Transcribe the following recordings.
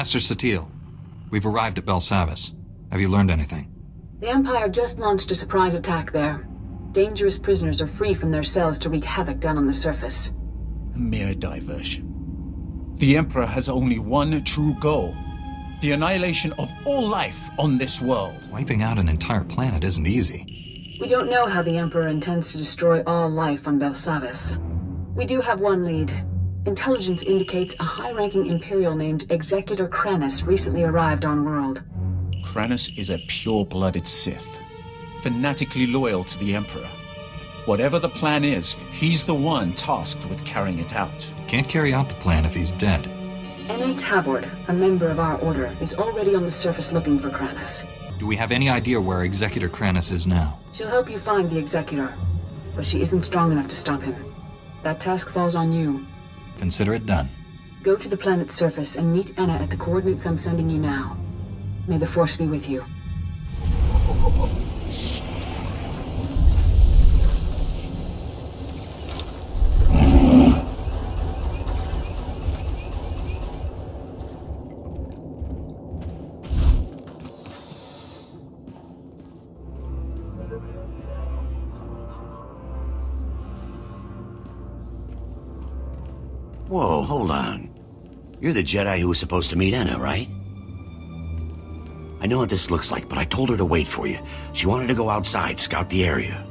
Master Satil, we've arrived at Belsavis. Have you learned anything? The Empire just launched a surprise attack there. Dangerous prisoners are free from their cells to wreak havoc down on the surface. A mere diversion. The Emperor has only one true goal. The annihilation of all life on this world. Wiping out an entire planet isn't easy. We don't know how the Emperor intends to destroy all life on Belsavis. We do have one lead. Intelligence indicates a high-ranking Imperial named Executor Kranus recently arrived on world. Kranus is a pure-blooded Sith, fanatically loyal to the Emperor. Whatever the plan is, he's the one tasked with carrying it out. Can't carry out the plan if he's dead. N.A. Tabord, a member of our order, is already on the surface looking for Kranus. Do we have any idea where Executor Kranus is now? She'll help you find the Executor, but she isn't strong enough to stop him. That task falls on you. Consider it done. Go to the planet's surface and meet Anna at the coordinates I'm sending you now. May the Force be with you. Whoa, hold on. You're the Jedi who was supposed to meet Anna, right? I know what this looks like, but I told her to wait for you. She wanted to go outside, scout the area.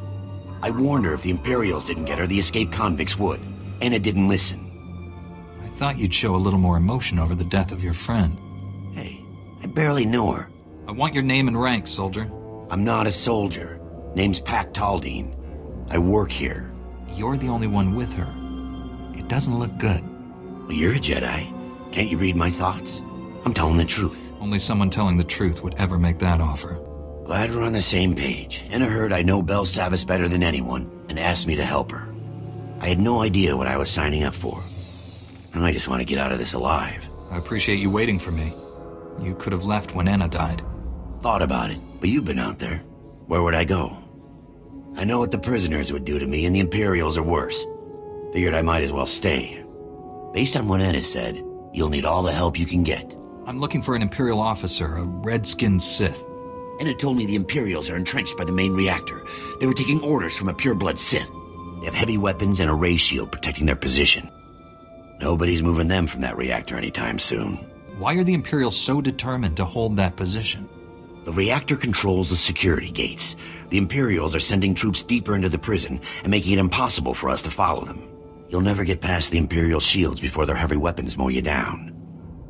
I warned her if the Imperials didn't get her, the escaped convicts would. Anna didn't listen. I thought you'd show a little more emotion over the death of your friend. Hey, I barely know her. I want your name and rank, soldier. I'm not a soldier. Name's Pac Taldine. I work here. You're the only one with her. It doesn't look good. Well, you're a Jedi. Can't you read my thoughts? I'm telling the truth. Only someone telling the truth would ever make that offer. Glad we're on the same page. Anna heard I know Belsavis better than anyone and asked me to help her. I had no idea what I was signing up for. I just want to get out of this alive. I appreciate you waiting for me. You could have left when Anna died. Thought about it, but you've been out there. Where would I go? I know what the prisoners would do to me, and the Imperials are worse. Figured I might as well stay. Based on what Anna said, you'll need all the help you can get. I'm looking for an Imperial officer, a red-skinned Sith. Anna told me the Imperials are entrenched by the main reactor. They were taking orders from a pure-blood Sith. They have heavy weapons and a ray shield protecting their position. Nobody's moving them from that reactor anytime soon. Why are the Imperials so determined to hold that position? The reactor controls the security gates. The Imperials are sending troops deeper into the prison and making it impossible for us to follow them. You'll never get past the Imperial shields before their heavy weapons mow you down.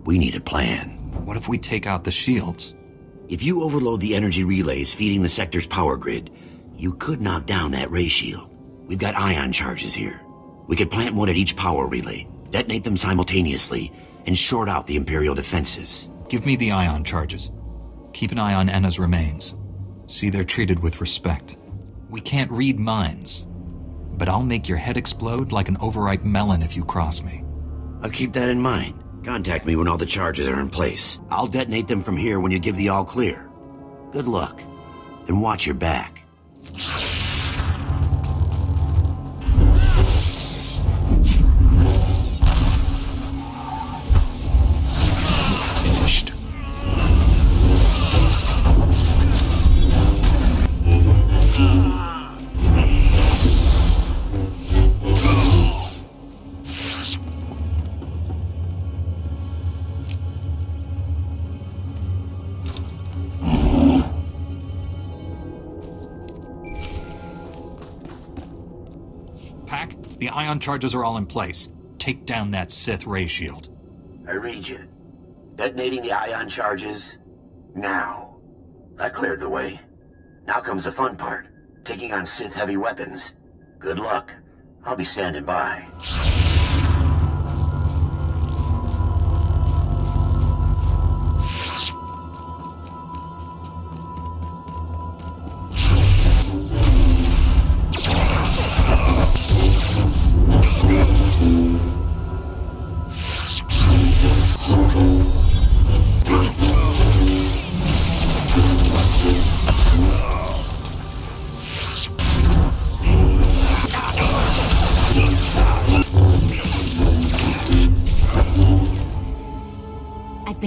We need a plan. What if we take out the shields? If you overload the energy relays feeding the sector's power grid, you could knock down that ray shield. We've got ion charges here. We could plant one at each power relay, detonate them simultaneously, and short out the Imperial defenses. Give me the ion charges. Keep an eye on Anna's remains. See they're treated with respect. We can't read minds, but I'll make your head explode like an overripe melon if you cross me. I'll keep that in mind. Contact me when all the charges are in place. I'll detonate them from here when you give the all clear. Good luck. And watch your back. Finished. Pack, the ion charges are all in place. Take down that Sith ray shield. I read you. Detonating the ion charges now. That cleared the way. Now comes the fun part. Taking on Sith heavy weapons. Good luck. I'll be standing by.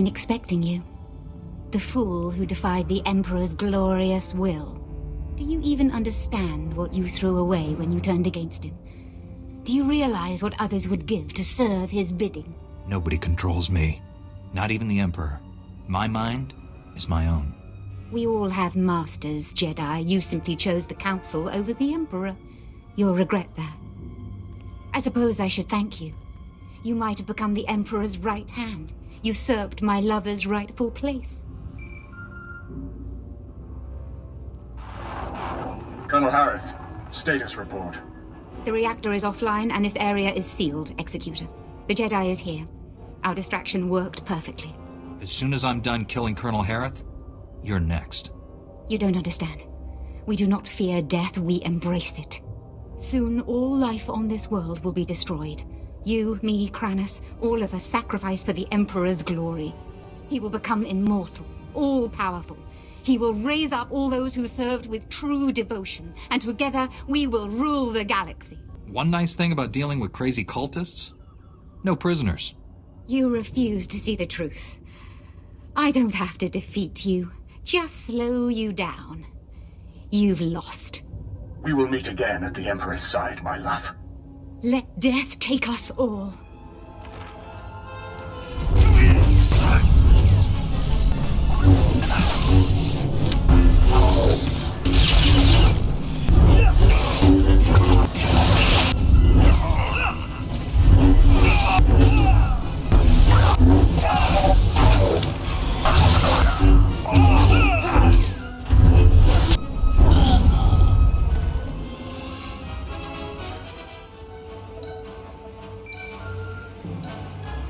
been expecting you. The fool who defied the Emperor's glorious will. Do you even understand what you threw away when you turned against him? Do you realize what others would give to serve his bidding? Nobody controls me. Not even the Emperor. My mind is my own. We all have masters, Jedi. You simply chose the Council over the Emperor. You'll regret that. I suppose I should thank you. You might have become the Emperor's right hand, usurped my lover's rightful place. Colonel Harith, status report. The reactor is offline and this area is sealed, Executor. The Jedi is here. Our distraction worked perfectly. As soon as I'm done killing Colonel Harith, you're next. You don't understand. We do not fear death, we embrace it. Soon all life on this world will be destroyed. You, me, Kranis, all of us sacrificed for the Emperor's glory. He will become immortal, all-powerful. He will raise up all those who served with true devotion, and together we will rule the galaxy. One nice thing about dealing with crazy cultists? No prisoners. You refuse to see the truth. I don't have to defeat you, just slow you down. You've lost. We will meet again at the Emperor's side, my love. Let death take us all.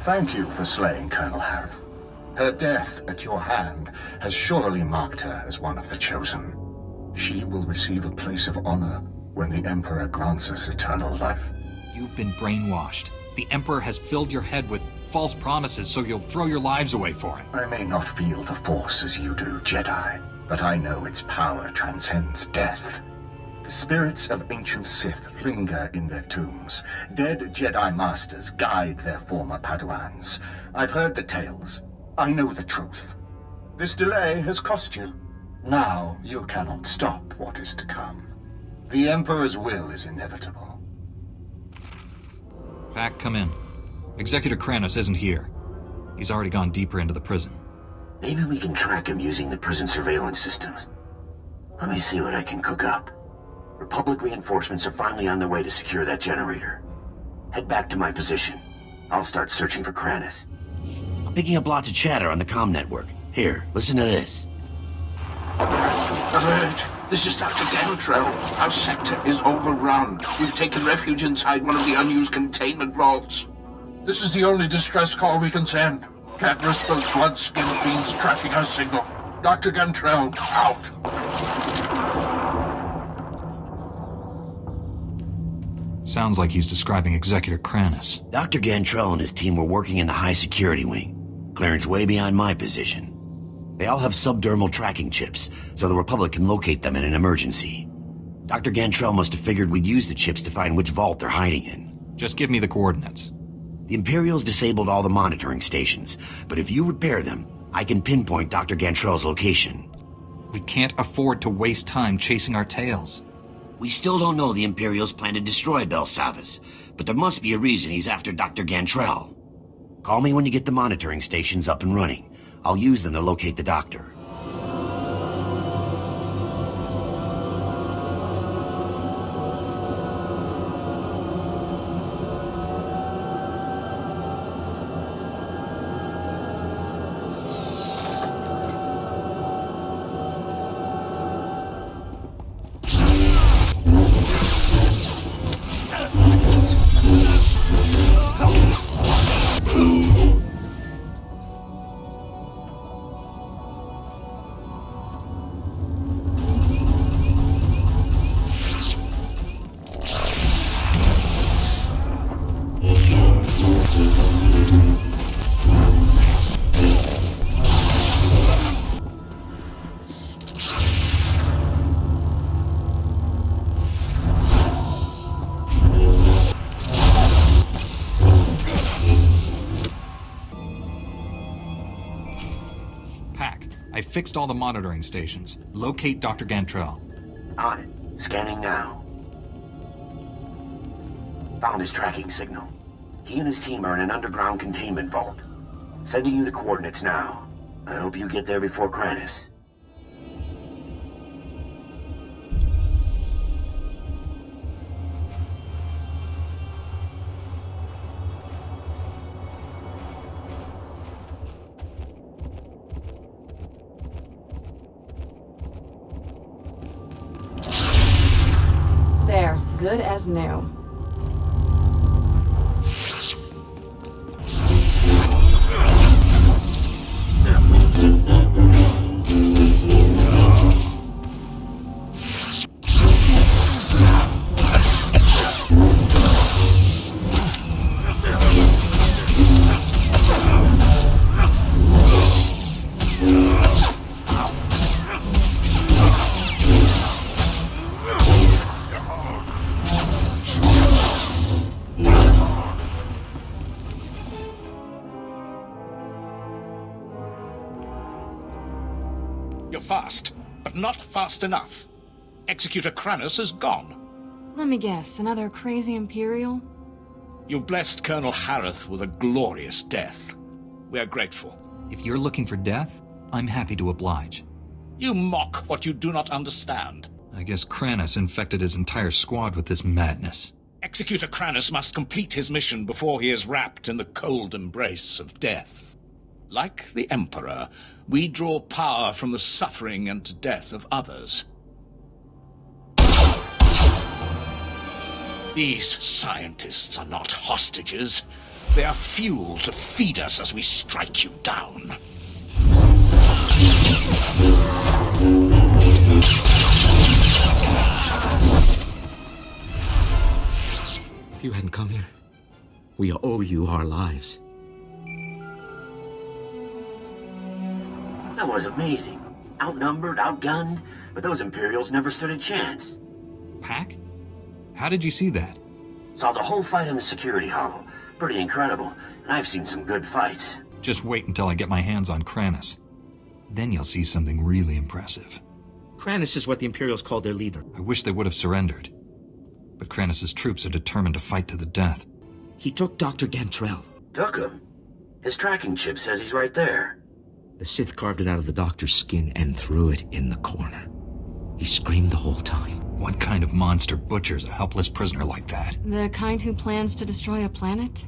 Thank you for slaying Colonel Harith. Her death at your hand has surely marked her as one of the chosen. She will receive a place of honor when the Emperor grants us eternal life. You've been brainwashed. The Emperor has filled your head with false promises so you'll throw your lives away for him. I may not feel the Force as you do, Jedi, but I know its power transcends death. The spirits of ancient Sith linger in their tombs. Dead Jedi Masters guide their former Padawans. I've heard the tales. I know the truth. This delay has cost you. Now you cannot stop what is to come. The Emperor's will is inevitable. Pack, come in. Executor Kranis isn't here. He's already gone deeper into the prison. Maybe we can track him using the prison surveillance systems. Let me see what I can cook up. Republic reinforcements are finally on their way to secure that generator. Head back to my position. I'll start searching for Kranis. I'm picking up lots of chatter on the comm network. Here, listen to this. Alert! This is Dr. Gantrell. Our sector is overrun. We've taken refuge inside one of the unused containment vaults. This is the only distress call we can send. Can't risk those blood-skinned fiends tracking our signal. Dr. Gantrell, out. Sounds like he's describing Executor Kranis. Dr. Gantrell and his team were working in the high security wing. Clearance way beyond my position. They all have subdermal tracking chips, so the Republic can locate them in an emergency. Dr. Gantrell must have figured we'd use the chips to find which vault they're hiding in. Just give me the coordinates. The Imperials disabled all the monitoring stations, but if you repair them, I can pinpoint Dr. Gantrell's location. We can't afford to waste time chasing our tails. We still don't know the Imperials plan to destroy Belsavis, but there must be a reason he's after Dr. Gantrell. Call me when you get the monitoring stations up and running. I'll use them to locate the doctor. fixed all the monitoring stations. Locate Dr. Gantrell. On it. Scanning now. Found his tracking signal. He and his team are in an underground containment vault. Sending you the coordinates now. I hope you get there before Kranus. There, good as new. You're fast, but not fast enough. Executor Kranus is gone. Let me guess, another crazy Imperial? You blessed Colonel Harith with a glorious death. We are grateful. If you're looking for death, I'm happy to oblige. You mock what you do not understand. I guess Kranus infected his entire squad with this madness. Executor Kranus must complete his mission before he is wrapped in the cold embrace of death. Like the Emperor, we draw power from the suffering and death of others. These scientists are not hostages. They are fuel to feed us as we strike you down. If you hadn't come here, we owe you our lives. That was amazing. Outnumbered, outgunned, but those Imperials never stood a chance. Pack? How did you see that? Saw the whole fight in the security hollow. Pretty incredible, and I've seen some good fights. Just wait until I get my hands on Kranus. Then you'll see something really impressive. Kranus is what the Imperials called their leader. I wish they would have surrendered. But Kranus' troops are determined to fight to the death. He took Dr. Gantrell. Took him? His tracking chip says he's right there. The Sith carved it out of the doctor's skin and threw it in the corner. He screamed the whole time. What kind of monster butchers a helpless prisoner like that? The kind who plans to destroy a planet?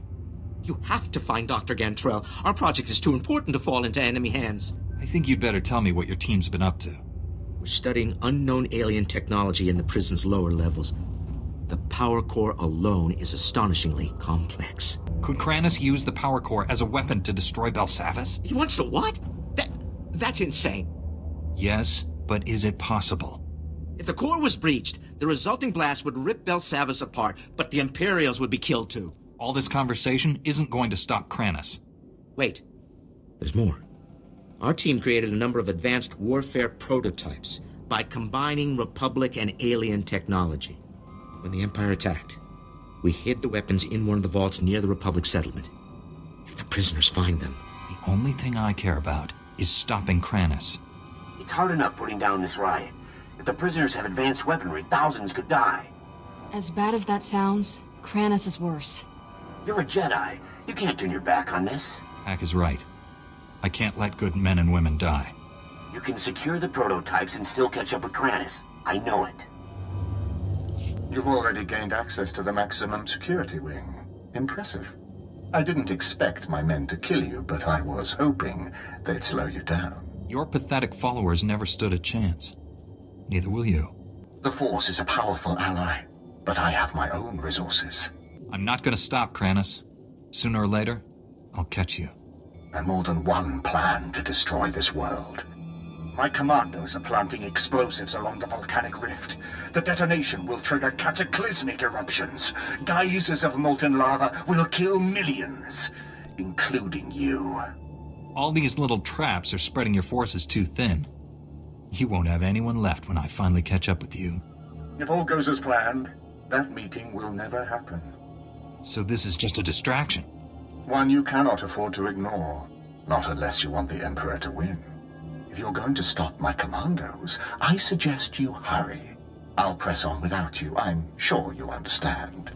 You have to find Dr. Gantrell. Our project is too important to fall into enemy hands. I think you'd better tell me what your team's been up to. We're studying unknown alien technology in the prison's lower levels. The power core alone is astonishingly complex. Could Kranus use the power core as a weapon to destroy Belsavis? He wants to what? That's insane. Yes, but is it possible? If the core was breached, the resulting blast would rip Belsavis apart, but the Imperials would be killed too. All this conversation isn't going to stop Kranus. Wait. There's more. Our team created a number of advanced warfare prototypes by combining Republic and alien technology. When the Empire attacked, we hid the weapons in one of the vaults near the Republic settlement. If the prisoners find them... The only thing I care about is stopping Kranus. It's hard enough putting down this riot. If the prisoners have advanced weaponry, thousands could die. As bad as that sounds, Kranus is worse. You're a Jedi. You can't turn your back on this. Pack is right. I can't let good men and women die. You can secure the prototypes and still catch up with Kranus. I know it. You've already gained access to the maximum security wing. Impressive. I didn't expect my men to kill you, but I was hoping they'd slow you down. Your pathetic followers never stood a chance. Neither will you. The Force is a powerful ally, but I have my own resources. I'm not going to stop, Kranus. Sooner or later, I'll catch you. And more than one plan to destroy this world. My commandos are planting explosives along the volcanic rift. The detonation will trigger cataclysmic eruptions. Geysers of molten lava will kill millions, including you. All these little traps are spreading your forces too thin. You won't have anyone left when I finally catch up with you. If all goes as planned, that meeting will never happen. So this is just a distraction? One you cannot afford to ignore. Not unless you want the Emperor to win. If you're going to stop my commandos, I suggest you hurry. I'll press on without you. I'm sure you understand.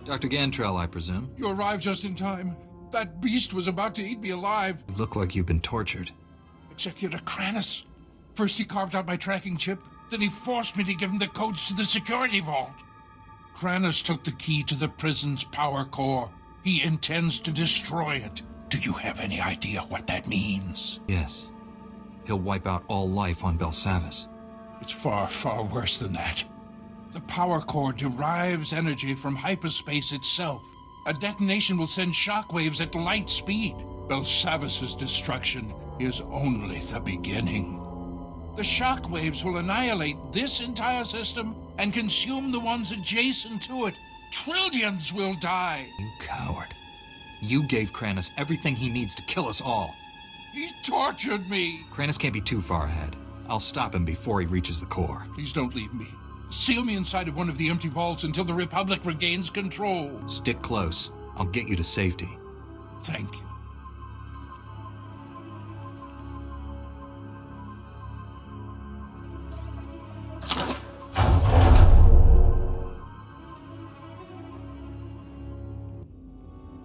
Dr. Gantrell, I presume? You arrived just in time. That beast was about to eat me alive. You look like you've been tortured. Executor Kranus. First he carved out my tracking chip, then he forced me to give him the codes to the security vault. Kranus took the key to the prison's power core. He intends to destroy it. Do you have any idea what that means? Yes. He'll wipe out all life on Belsavis. It's far, far worse than that. The power core derives energy from hyperspace itself. A detonation will send shockwaves at light speed. Belsavis's destruction is only the beginning. The shockwaves will annihilate this entire system and consume the ones adjacent to it. Trillions will die. You coward. You gave Kranus everything he needs to kill us all. He tortured me. Kranus can't be too far ahead. I'll stop him before he reaches the core. Please don't leave me. Seal me inside of one of the empty vaults until the Republic regains control. Stick close. I'll get you to safety. Thank you.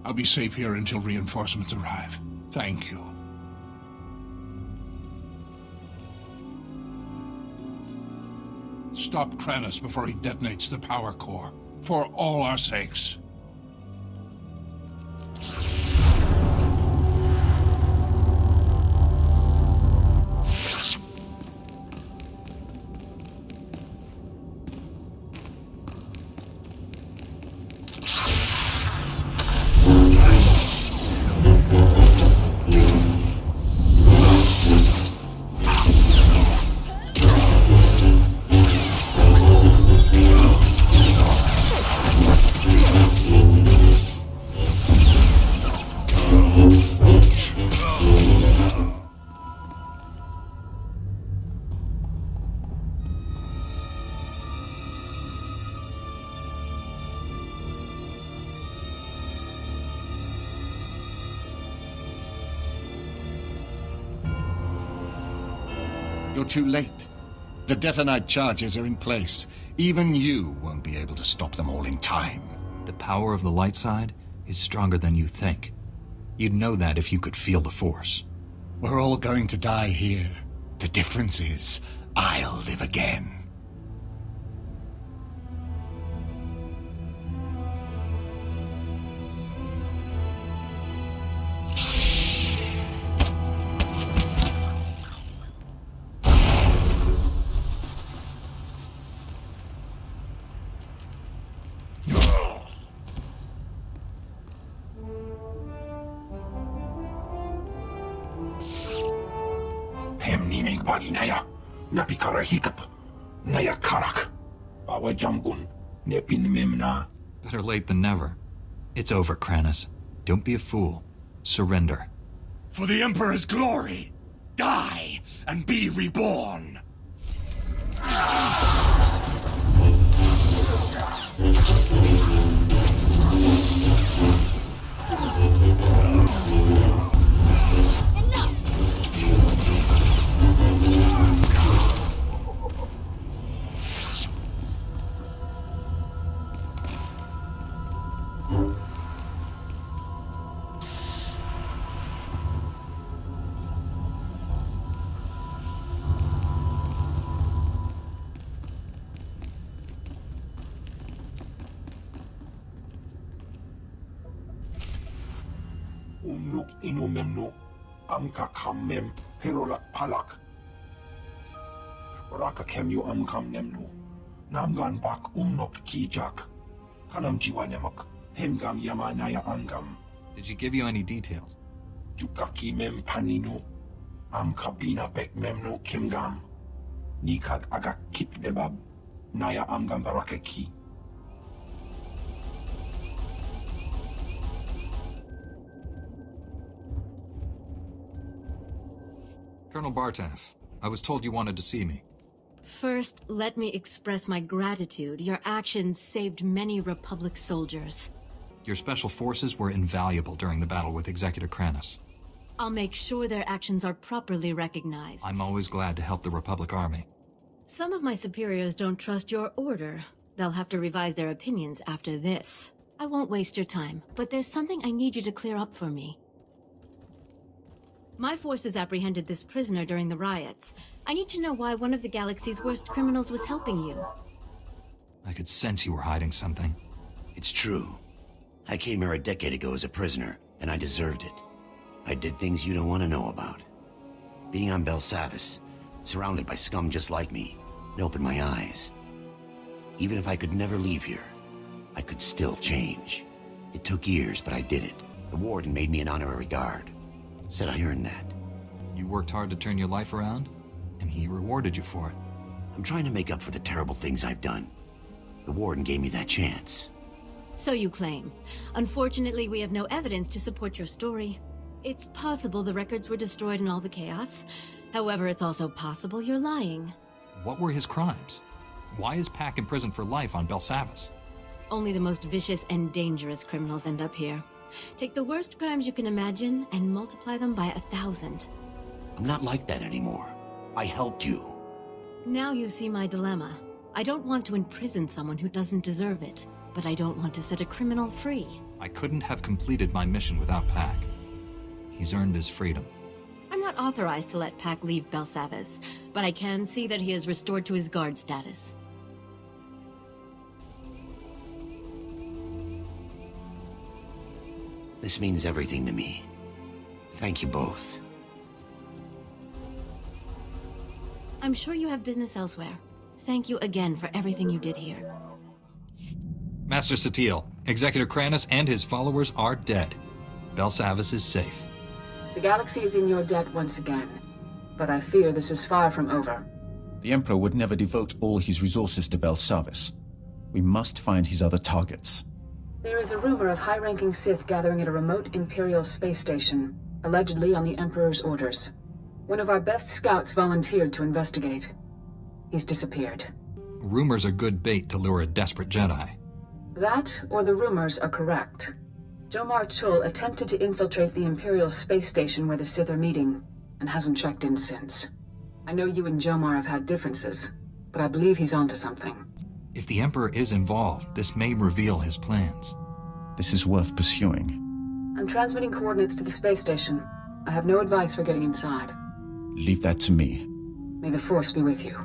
I'll be safe here until reinforcements arrive. Thank you. Stop Kranus before he detonates the power core. For all our sakes. You're too late. The detonite charges are in place. Even you won't be able to stop them all in time. The power of the light side is stronger than you think. You'd know that if you could feel the Force. We're all going to die here. The difference is, I'll live again. Paginaya, Napikara Hiccup, Naya Karak, Bawa Jamgun, Nepin Mimna. Better late than never. It's over, Kranus. Don't be a fool. Surrender. For the Emperor's glory, die and be reborn. Umnuk inumemnu amka kammem perolak palak. Raka kemyu amkam nemnu. Namgan bak umnok kijak. Kanam jiwanemak. Hemgam yamanaya angam. Did she give you any details? Jukaki mem paninu. Amka bina bek memnu kimgam. Nikag agak kip nebab. Naya amgam barakeki. Colonel Bartaf, I was told you wanted to see me. First, let me express my gratitude. Your actions saved many Republic soldiers. Your special forces were invaluable during the battle with Executor Kranis. I'll make sure their actions are properly recognized. I'm always glad to help the Republic Army. Some of my superiors don't trust your order. They'll have to revise their opinions after this. I won't waste your time, but there's something I need you to clear up for me. My forces apprehended this prisoner during the riots. I need to know why one of the galaxy's worst criminals was helping you. I could sense you were hiding something. It's true. I came here a decade ago as a prisoner, and I deserved it. I did things you don't want to know about. Being on Belsavis, surrounded by scum just like me, it opened my eyes. Even if I could never leave here, I could still change. It took years, but I did it. The warden made me an honorary guard. Said I earned that. You worked hard to turn your life around, and he rewarded you for it. I'm trying to make up for the terrible things I've done. The warden gave me that chance. So you claim. Unfortunately, we have no evidence to support your story. It's possible the records were destroyed in all the chaos. However, it's also possible you're lying. What were his crimes? Why is Pac imprisoned for life on Belsavis? Only the most vicious and dangerous criminals end up here. Take the worst crimes you can imagine and multiply them by 1,000. I'm not like that anymore. I helped you. Now you see my dilemma. I don't want to imprison someone who doesn't deserve it, but I don't want to set a criminal free. I couldn't have completed my mission without Pac. He's earned his freedom. I'm not authorized to let Pac leave Belsavis, but I can see that he is restored to his guard status. This means everything to me. Thank you both. I'm sure you have business elsewhere. Thank you again for everything you did here. Master Satil, Executor Kranis and his followers are dead. Belsavis is safe. The galaxy is in your debt once again, but I fear this is far from over. The Emperor would never devote all his resources to Belsavis. We must find his other targets. There is a rumor of high-ranking Sith gathering at a remote Imperial space station, allegedly on the Emperor's orders. One of our best scouts volunteered to investigate. He's disappeared. Rumors are good bait to lure a desperate Jedi. That, or the rumors, are correct. Jomar Chul attempted to infiltrate the Imperial space station where the Sith are meeting, and hasn't checked in since. I know you and Jomar have had differences, but I believe he's onto something. If the Emperor is involved, this may reveal his plans. This is worth pursuing. I'm transmitting coordinates to the space station. I have no advice for getting inside. Leave that to me. May the Force be with you.